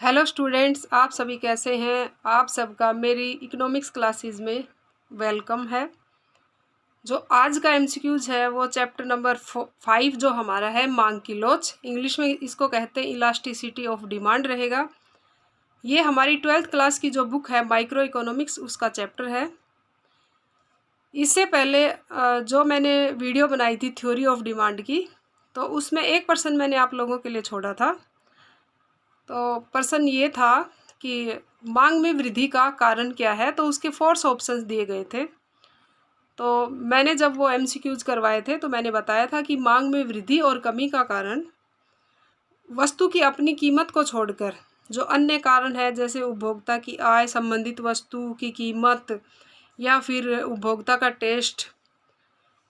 Hello students, आप सभी कैसे हैं। आप सबका मेरी इकोनॉमिक्स क्लासेस में वेलकम है। जो आज का एमसीक्यूज है वो चैप्टर नंबर 5 जो हमारा है मांग की लोच, इंग्लिश में इसको कहते हैं इलास्टिसिटी ऑफ डिमांड रहेगा। ये हमारी 12th क्लास की जो बुक है माइक्रो इकोनॉमिक्स उसका चैप्टर है। इससे पहले जो मैंने वीडियो बनाई थी थ्योरी ऑफ डिमांड की, तो उसमें 1% मैंने आप लोगों के लिए छोड़ा था। तो प्रश्न ये था कि मांग में वृद्धि का कारण क्या है, तो उसके 4 ऑप्शंस दिए गए थे। तो मैंने जब वो एमसीक्यूज करवाए थे तो मैंने बताया था कि मांग में वृद्धि और कमी का कारण वस्तु की अपनी कीमत को छोड़कर जो अन्य कारण है, जैसे उपभोक्ता की आय, संबंधित वस्तु की कीमत या फिर उपभोक्ता का टेस्ट,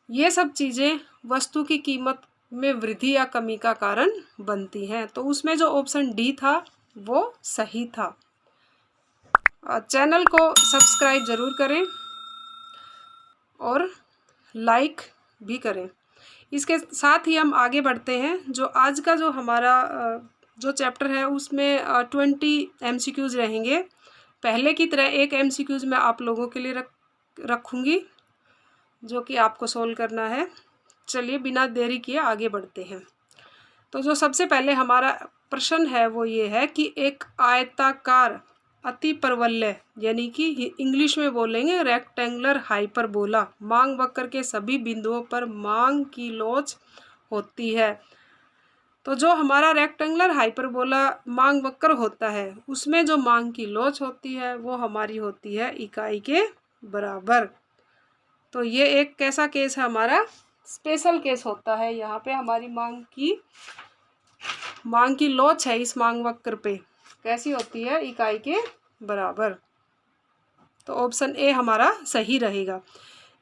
ये सब चीज़ें वस्तु की कीमत में वृद्धि या कमी का कारण बनती हैं। तो उसमें जो ऑप्शन डी था वो सही था। चैनल को सब्सक्राइब ज़रूर करें और लाइक भी करें। इसके साथ ही हम आगे बढ़ते हैं। जो आज का जो हमारा जो चैप्टर है उसमें 20 एमसीक्यूज रहेंगे। पहले की तरह एक एमसीक्यूज मैं आप लोगों के लिए रखूँगी जो कि आपको सोल्व करना है। चलिए बिना देरी किए आगे बढ़ते हैं। तो जो सबसे पहले हमारा प्रश्न है वो ये है कि एक आयताकार अतिपरवलय यानी कि इंग्लिश में बोलेंगे रेक्टेंगुलर हाइपरबोला मांग वक्र के सभी बिंदुओं पर मांग की लोच होती है। तो जो हमारा रेक्टेंगुलर हाइपरबोला मांग वक्र होता है उसमें जो मांग की लोच होती है वो हमारी होती है इकाई के बराबर। तो ये एक कैसा केस है, हमारा स्पेशल केस होता है। यहाँ पे हमारी मांग की लोच है इस मांग वक्र पे कैसी होती है, इकाई के बराबर। तो ऑप्शन ए हमारा सही रहेगा।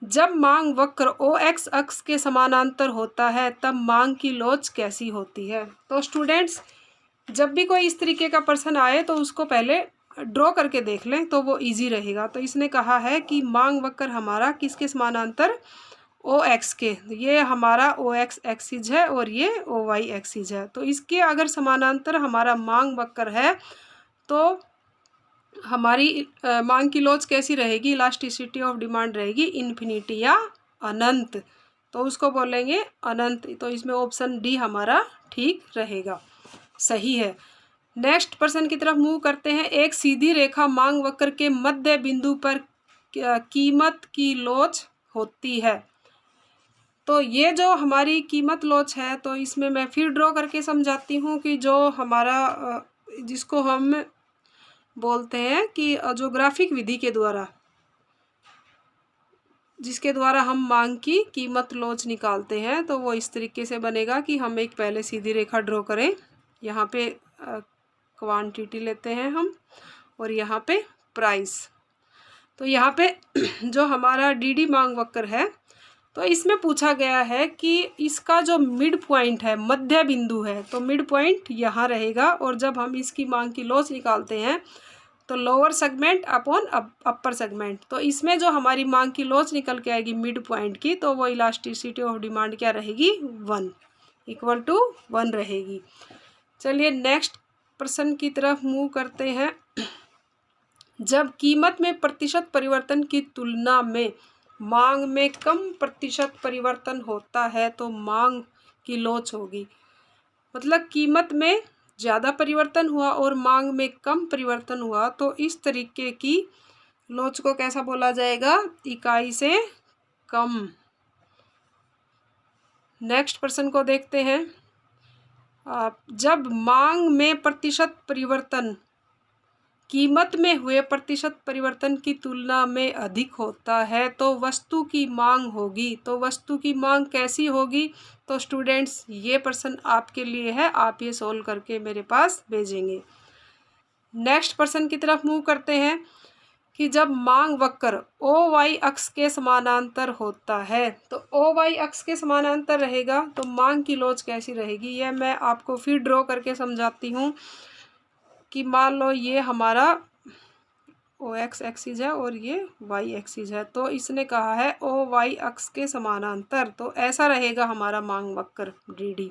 जब मांग वक्र ओ एक्स अक्ष के समानांतर होता है तब मांग की लोच कैसी होती है। तो स्टूडेंट्स, जब भी कोई इस तरीके का प्रश्न आए तो उसको पहले ड्रॉ करके देख लें तो वो इजी रहेगा। तो इसने कहा है कि मांग वक्र हमारा किसके समानांतर, ओ एक्स के। ये हमारा ओ एक्स एक्सिस है और ये ओ वाई एक्सिस है। तो इसके अगर समानांतर हमारा मांग वक्र है तो हमारी मांग की लोच कैसी रहेगी, इलास्टिसिटी ऑफ डिमांड रहेगी इन्फिनिटी या अनंत। तो उसको बोलेंगे अनंत। तो इसमें ऑप्शन डी हमारा ठीक रहेगा, सही है। नेक्स्ट प्रश्न की तरफ मूव करते हैं। एक सीधी रेखा मांग वक्र के मध्य बिंदु पर कीमत की लोच होती है। तो ये जो हमारी कीमत लोच है तो इसमें मैं फिर ड्रॉ करके समझाती हूँ कि जो हमारा जिसको हम बोलते हैं कि जो ग्राफिक विधि के द्वारा जिसके द्वारा हम मांग की कीमत लोच निकालते हैं तो वो इस तरीके से बनेगा कि हम एक पहले सीधी रेखा ड्रॉ करें। यहाँ पे क्वांटिटी लेते हैं हम और यहाँ पे प्राइस। तो यहाँ पे जो हमारा डीडी मांग वक्र है तो इसमें पूछा गया है कि इसका जो मिड पॉइंट है, मध्य बिंदु है, तो मिड पॉइंट यहाँ रहेगा। और जब हम इसकी मांग की लोच निकालते हैं तो lower segment upon upper segment. तो इसमें जो हमारी मांग की लोच निकल के आएगी मिड पॉइंट की, तो वो इलास्टिसिटी ऑफ डिमांड क्या रहेगी, 1 इक्वल टू 1 रहेगी। चलिए नेक्स्ट प्रश्न की तरफ मूव करते हैं। जब कीमत में प्रतिशत परिवर्तन की तुलना में मांग में कम प्रतिशत परिवर्तन होता है तो मांग की लोच होगी। मतलब कीमत में ज़्यादा परिवर्तन हुआ और मांग में कम परिवर्तन हुआ तो इस तरीके की लोच को कैसा बोला जाएगा, इकाई से कम। नेक्स्ट प्रश्न को देखते हैं। जब मांग में प्रतिशत परिवर्तन कीमत में हुए प्रतिशत परिवर्तन की तुलना में अधिक होता है तो वस्तु की मांग होगी। तो वस्तु की मांग कैसी होगी। तो स्टूडेंट्स, ये प्रश्न आपके लिए है, आप ये सोल्व करके मेरे पास भेजेंगे। नेक्स्ट प्रश्न की तरफ मूव करते हैं कि जब मांग वक्र ओ वाई अक्ष के समानांतर होता है, तो ओ वाई अक्ष के समानांतर रहेगा तो मांग की लोच कैसी रहेगी, यह मैं आपको फिर ड्रॉ करके समझाती हूँ। कि मान लो ये हमारा ओ एक्स एक्सिस है और ये वाई एक्सिस है। तो इसने कहा है ओ वाई अक्ष के समानांतर, तो ऐसा रहेगा हमारा मांग वक्र डी डी।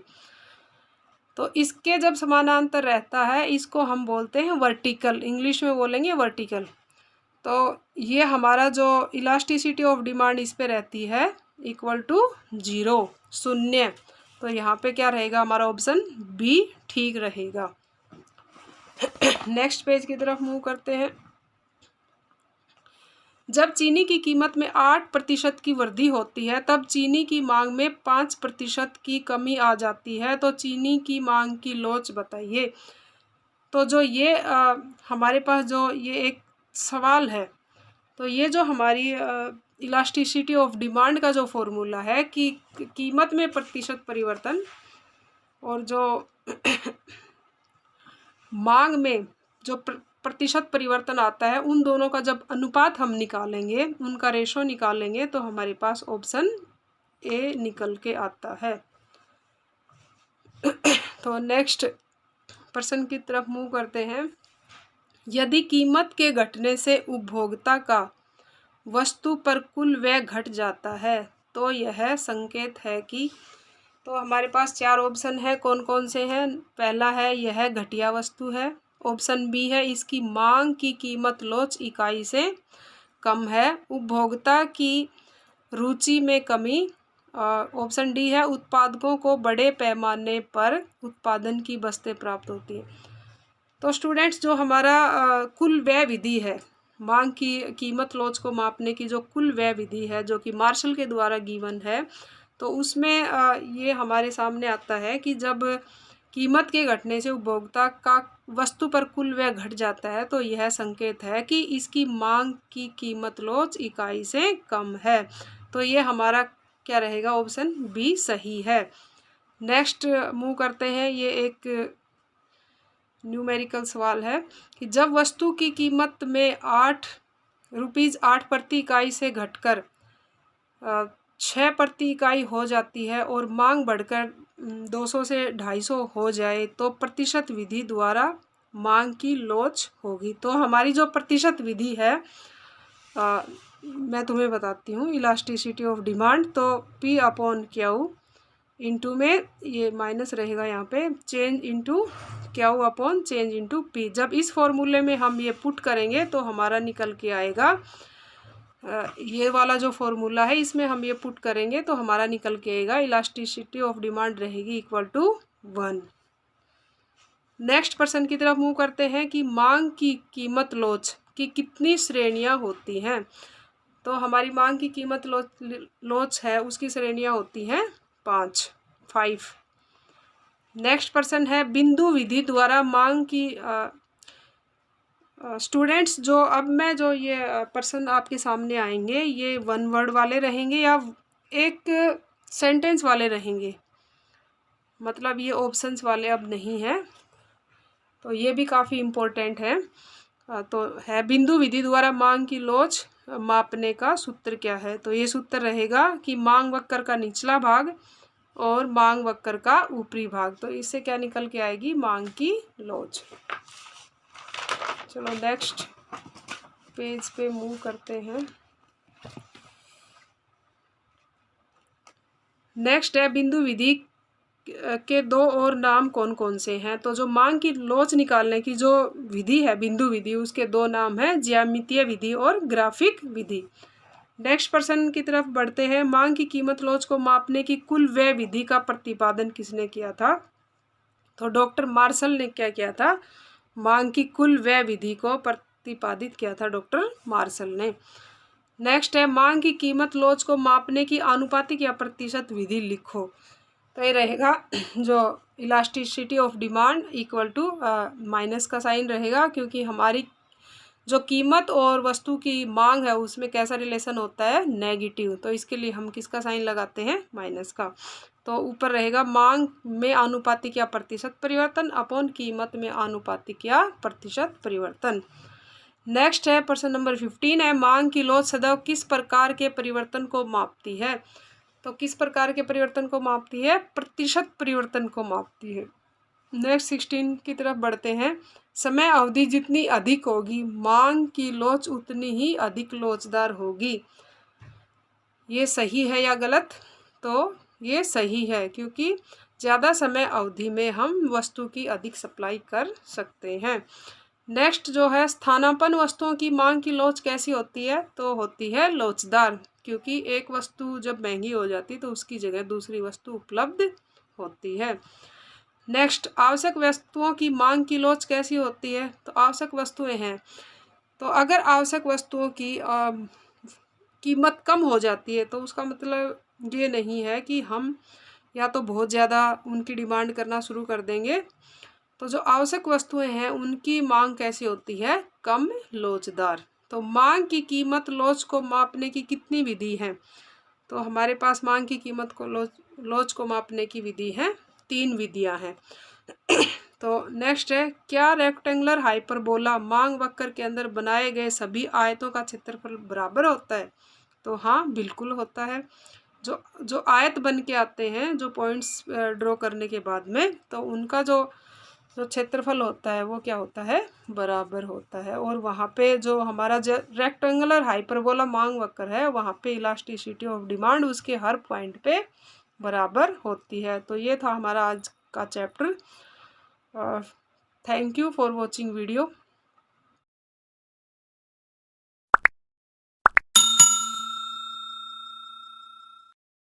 तो इसके जब समानांतर रहता है इसको हम बोलते हैं वर्टिकल, इंग्लिश में बोलेंगे वर्टिकल। तो ये हमारा जो इलास्टिसिटी ऑफ डिमांड इस पे रहती है इक्वल टू 0, शून्य। तो यहाँ पे क्या रहेगा, हमारा ऑप्शन बी ठीक रहेगा। नेक्स्ट पेज की तरफ मूव करते हैं। जब चीनी की कीमत में 8% की वृद्धि होती है तब चीनी की मांग में 5% की कमी आ जाती है, तो चीनी की मांग की लोच बताइए। तो जो ये हमारे पास जो ये एक सवाल है, तो ये जो हमारी इलास्टिसिटी ऑफ डिमांड का जो फॉर्मूला है कि कीमत में प्रतिशत परिवर्तन और जो मांग में जो प्रतिशत परिवर्तन आता है, उन दोनों का जब अनुपात हम निकालेंगे, उनका रेशो निकालेंगे, तो हमारे पास ऑप्शन ए निकल के आता है। तो नेक्स्ट प्रश्न की तरफ मूव करते हैं। यदि कीमत के घटने से उपभोक्ता का वस्तु पर कुल व्यय घट जाता है तो यह संकेत है कि, तो हमारे पास 4 ऑप्शन है, कौन कौन से हैं। पहला है यह घटिया वस्तु है, ऑप्शन बी है इसकी मांग की कीमत लोच इकाई से कम है, उपभोक्ता की रुचि में कमी, ऑप्शन डी है उत्पादकों को बड़े पैमाने पर उत्पादन की बस्तें प्राप्त होती हैं। तो स्टूडेंट्स, जो हमारा कुल व्यय विधि है, मांग की कीमत लोच को मापने की जो कुल व्यय विधि है जो कि मार्शल के द्वारा गिवन है, तो उसमें ये हमारे सामने आता है कि जब कीमत के घटने से उपभोक्ता का वस्तु पर कुल व्यय घट जाता है तो यह संकेत है कि इसकी मांग की कीमत लोच इकाई से कम है। तो ये हमारा क्या रहेगा, ऑप्शन बी सही है। नेक्स्ट मूव करते हैं। ये एक न्यूमेरिकल सवाल है कि जब वस्तु की कीमत में ₹8 प्रति इकाई से घटकर 6 प्रति इकाई हो जाती है और मांग बढ़कर 200 से 250 हो जाए तो प्रतिशत विधि द्वारा मांग की लोच होगी। तो हमारी जो प्रतिशत विधि है मैं तुम्हें बताती हूँ, इलास्टिसिटी ऑफ डिमांड, तो P/Q इंटू में ये माइनस रहेगा यहाँ पे, change into Q/ change into P। जब इस फॉर्मूले में हम ये पुट करेंगे तो हमारा निकल के आएगा, ये वाला जो फॉर्मूला है इसमें हम ये पुट करेंगे तो हमारा निकल के आएगा इलास्टिसिटी ऑफ डिमांड रहेगी इक्वल टू 1। नेक्स्ट प्रश्न की तरफ मूव करते हैं कि मांग की कीमत लोच की कितनी श्रेणियां होती हैं। तो हमारी मांग की कीमत लोच है, उसकी श्रेणियां होती हैं 5। नेक्स्ट प्रश्न है बिंदु विधि द्वारा मांग की स्टूडेंट्स, जो अब मैं जो ये प्रश्न आपके सामने आएंगे ये 1 वर्ड वाले रहेंगे या एक सेंटेंस वाले रहेंगे, मतलब ये ऑप्शंस वाले अब नहीं हैं, तो ये भी काफ़ी इम्पोर्टेंट है। तो है बिंदु विधि द्वारा मांग की लोच मापने का सूत्र क्या है। तो ये सूत्र रहेगा कि मांग वक्र का निचला भाग और मांग वक्र का ऊपरी भाग, तो इससे क्या निकल के आएगी, मांग की लोच। चलो नेक्स्ट पेज पे मूव करते हैं। नेक्स्ट है बिंदु विधि के 2 और नाम कौन कौन से हैं। तो जो मांग की लोच निकालने की जो विधि है बिंदु विधि, उसके 2 नाम हैं, ज्यामितीय विधि और ग्राफिक विधि। नेक्स्ट प्रश्न की तरफ बढ़ते हैं। मांग की कीमत लोच को मापने की कुल व्यय विधि का प्रतिपादन किसने किया था। तो डॉक्टर मार्शल ने क्या किया था, मांग की कुल व्यय विधि को प्रतिपादित किया था डॉक्टर मार्शल ने। नेक्स्ट है मांग की कीमत लोच को मापने की आनुपातिक या प्रतिशत विधि लिखो। तो ये रहेगा जो elasticity of demand equal to minus का साइन रहेगा, क्योंकि हमारी जो कीमत और वस्तु की मांग है उसमें कैसा रिलेशन होता है, नेगेटिव, तो इसके लिए हम किसका साइन लगाते हैं, माइनस का। तो ऊपर रहेगा मांग में आनुपातिक या प्रतिशत परिवर्तन अपॉन कीमत में आनुपातिक या प्रतिशत परिवर्तन। नेक्स्ट है प्रश्न नंबर 15 है मांग की लोच सदैव किस प्रकार के परिवर्तन को मापती है। तो किस प्रकार के परिवर्तन को मापती है, प्रतिशत परिवर्तन को मापती है। नेक्स्ट 16 की तरफ बढ़ते हैं। समय अवधि जितनी अधिक होगी मांग की लोच उतनी ही अधिक लोचदार होगी। ये सही है या गलत। तो ये सही है, क्योंकि ज़्यादा समय अवधि में हम वस्तु की अधिक सप्लाई कर सकते हैं। नेक्स्ट जो है, स्थानापन्न वस्तुओं की मांग की लोच कैसी होती है? तो होती है लोचदार, क्योंकि एक वस्तु जब महंगी हो जाती है तो उसकी जगह दूसरी वस्तु उपलब्ध होती है। नेक्स्ट, आवश्यक वस्तुओं की मांग की लोच कैसी होती है? तो आवश्यक वस्तुएं हैं, तो अगर आवश्यक वस्तुओं की कीमत कम हो जाती है तो उसका मतलब ये नहीं है कि हम या तो बहुत ज़्यादा उनकी डिमांड करना शुरू कर देंगे। तो जो आवश्यक वस्तुएं हैं उनकी मांग कैसी होती है? कम लोचदार। तो मांग की कीमत लोच को मापने की कितनी विधि है? तो हमारे पास मांग की कीमत को लोच को मापने की विधि है, 3 विधियां हैं। तो नेक्स्ट है, क्या रेक्टेंगुलर हाइपरबोला मांग वक्र के अंदर बनाए गए सभी आयतों का क्षेत्रफल बराबर होता है? तो हाँ, बिल्कुल होता है। जो जो आयत बन के आते हैं, जो पॉइंट्स ड्रॉ करने के बाद में, तो उनका जो क्षेत्रफल होता है वो क्या होता है? बराबर होता है। और वहाँ पे जो हमारा जो रेक्टेंगुलर हाइपरबोला मांग वक्र है, वहाँ पे इलास्टिसिटी ऑफ डिमांड उसके हर पॉइंट पे बराबर होती है। तो ये था हमारा आज का chapter. Thank you for watching video.